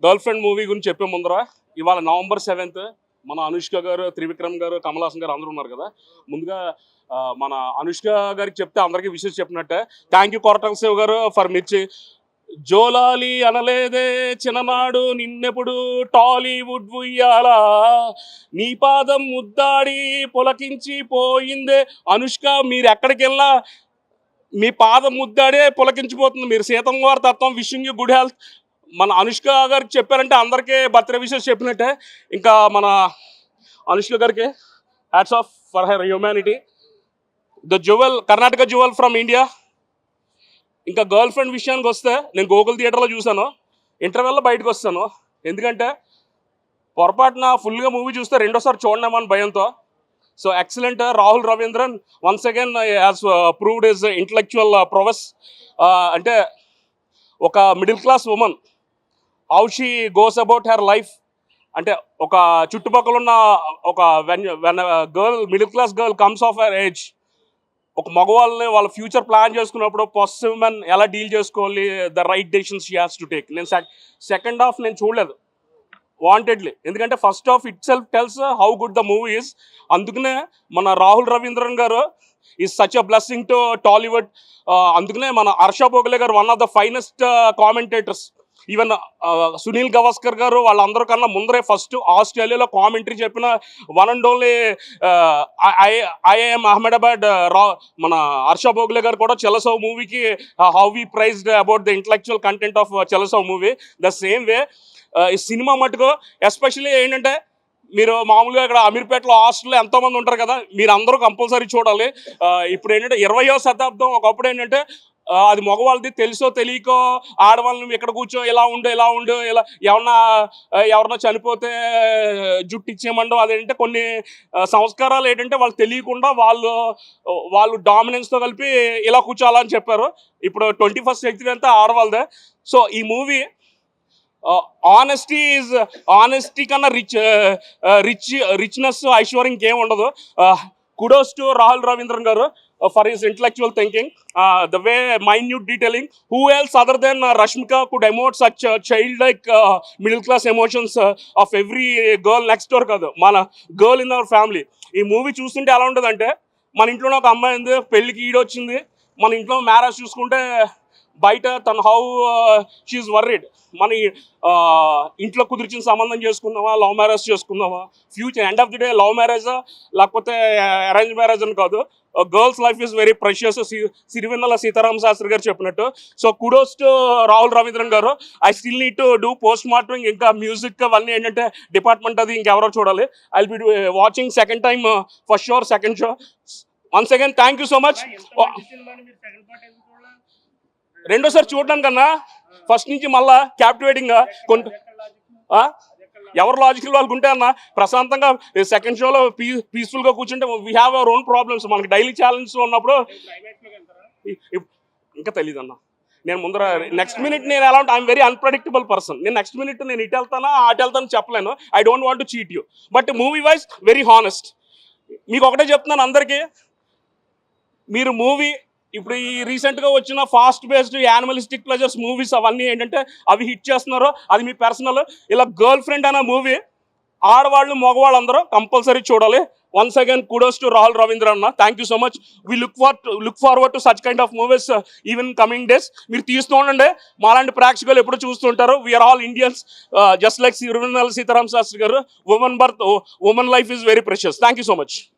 Girl friend movie గురించి చెప్పే ముందర ఇవాళ November 7th మన అనుష్క గారు, త్రివిక్రమ్ గారు, కమల్ హాసన్ గారు అందరూ ఉన్నారు కదా. ముందుగా మన అనుష్క గారికి చెప్తే అందరికీ విషయం చెప్పినట్టే. థ్యాంక్ యూ కొరటాల శివ గారు ఫర్ మిర్చి. జోలాలి అనలేదే చిన్ననాడు నిన్నెప్పుడు టాలీవుడ్ ఉయ్యాలా, నీ పాదం ముద్దాడి పులకించి పోయిందే. అనుష్క మీరు ఎక్కడికి వెళ్ళా మీ పాదం ముద్దాడే పులకించిపోతుంది. మీరు సీతమ్మ వారి తత్వం. Wishing you good health. మన అనుష్క గారికి చెప్పారంటే అందరికీ బర్త్డే విషెస్ చెప్పినట్టే. ఇంకా మన అనుష్క గారికి hats off for her humanity. The jewel, Karnataka jewel from India. ఇంకా గర్ల్ ఫ్రెండ్ విషయానికి వస్తే నేను గోకుల్ థియేటర్లో చూసాను. ఇంటర్వెల్లో బయటకు వస్తాను. ఎందుకంటే పొరపాటున ఫుల్గా మూవీ చూస్తే రెండోసారి చూడలేమని భయంతో. So excellent. Rahul Ravindran once again has proved his intellectual prowess. అంటే ఒక middle class women how she goes about her life. అంటే ఒక చుట్టుపక్కల ఉన్న ఒక when girl, middle class girl comes of her age, ఒక మగవాళ్ళని వాళ్ళ ఫ్యూచర్ ప్లాన్ చేసుకున్నప్పుడు పొసెసివ్ మెన్ ఎలా డీల్ చేసుకోవాలి, the right decisions she has to take. నేను సెకండ్ హాఫ్ నేను చూడలేదు వాంటెడ్లీ, ఎందుకంటే first half itself tells how good the movie is. అందుకనే మన Rahul Ravindran garu is such a blessing to Tollywood. అందుకనే మన Harsha Bhogle garu one of the finest commentators. Even Sunil Gavaskar garu వాళ్ళందరికన్నా ముందరే ఫస్ట్ ఆస్ట్రేలియాలో కామెంటరీ చెప్పిన one and only IIM Ahmedabad మన హర్ష భోగలే గారు కూడా చెలసవ్ మూవీకి how we praised about the intellectual content of చెలసవ్ మూవీ. ద సేమ్ వే ఈ సినిమా మటుకు ఎస్పెషల్లీ ఏంటంటే మీరు మామూలుగా ఇక్కడ అమీర్పేటలో హాస్టల్లో ఎంతోమంది ఉంటారు కదా, మీరు అందరూ కంపల్సరీ చూడాలి. ఇప్పుడు ఏంటంటే 20వ శతాబ్దం. ఒకప్పుడు ఏంటంటే అది మగవాళ్ళది, తెలుసో తెలియకో ఆడవాళ్ళని ఇక్కడ కూర్చో ఇలా ఉండు ఇలా ఎవరన్నా చనిపోతే జుట్టు ఇచ్చేయమండం. అదేంటే కొన్ని సంస్కారాలు ఏంటంటే వాళ్ళు తెలియకుండా వాళ్ళు డామినెన్స్తో కలిపి ఇలా కూర్చోవాలని చెప్పారు. ఇప్పుడు 21st century అంతా ఆడవాళ్ళదే. సో ఈ మూవీ ఆనెస్టీ కన్నా రిచ్నెస్ ఐశ్వర్యం ఇంకేం ఉండదు. కుడోస్ టు రాహుల్ రవీంద్రన్ గారు for his intellectual thinking, the way minute detailing. Who else other than Rashmika could emote such child like middle class emotions of every girl next door కాదు, మన girl in our family. ఈ movie చూస్తుంటే ఎలా ఉంటుందంటే, మన ఇంట్లోనే ఒక అమ్మాయి ఉంది, పెళ్ళికి ఈడొచ్చింది. మన ఇంట్లో మ్యారేజ్ చూసుకుంటే బయట తను హౌ షీఈ్ వర్రీడ్. మన ఇంట్లో కుదిర్చిన సంబంధం చేసుకుందామా, లవ్ మ్యారేజ్ చేసుకుందామా, future end of the day love మ్యారేజా లేకపోతే అరేంజ్ మ్యారేజ్ అని కాదు. Girls life is very precious. Sirivennela Seetharama Sastry garu చెప్పినట్టు. So kudos to Rahul Ravindran garu. I still need to do post mortem. ఇంకా మ్యూజిక్ అవన్నీ ఏంటంటే డిపార్ట్మెంట్ అది ఇంకెవరో చూడాలి. I will be watching second time first show, second show. Once again thank you so much. రెండోసారి చూడడానికన్నా first నుంచి మళ్ళా క్యాప్టివేటింగ్గా ఎవరు లాజికల్ వాళ్ళకు ఉంటే అన్న ప్రశాంతంగా సెకండ్ షోలో పీస్ఫుల్గా కూర్చుంటే we have our own problems. మనకి డైలీ ఛాలెంజ్లో ఉన్నప్పుడు ఇంకా తెలియదు అన్న. నేను ముందర నెక్స్ట్ మినిట్ నేను ఎలా ఉంటే ఐఎమ్ వెరీ అన్ప్రెడిక్టబుల్ పర్సన్. నేను నెక్స్ట్ మినిట్ నేను ఇటు వెళ్తానా అటు వెళ్తాను చెప్పలేను. I don't want to cheat you, but movie wise very honest. మీకు ఒకటే చెప్తున్నాను అందరికీ, మీరు మూవీ ఇప్పుడు ఈ రీసెంట్గా వచ్చిన fast based animalistic pleasures movies అవన్నీ ఏంటంటే అవి హిట్ చేస్తున్నారు, అది మీ పర్సనల్. ఇలా గర్ల్ ఫ్రెండ్ అనే మూవీ ఆడవాళ్ళు మగవాళ్ళు అందరూ కంపల్సరీ చూడాలి. Once again kudos to Rahul Ravindra అన్న. Thank you so much. We look forward to such kind of movies even coming days. మీరు తీస్తూ ఉండండి, మాలాంటి ప్రేక్షకులు ఎప్పుడు చూస్తుంటారు. We are all Indians just like Sirivennela Seetharama Sastry garu. Women life is very precious. Thank you so much.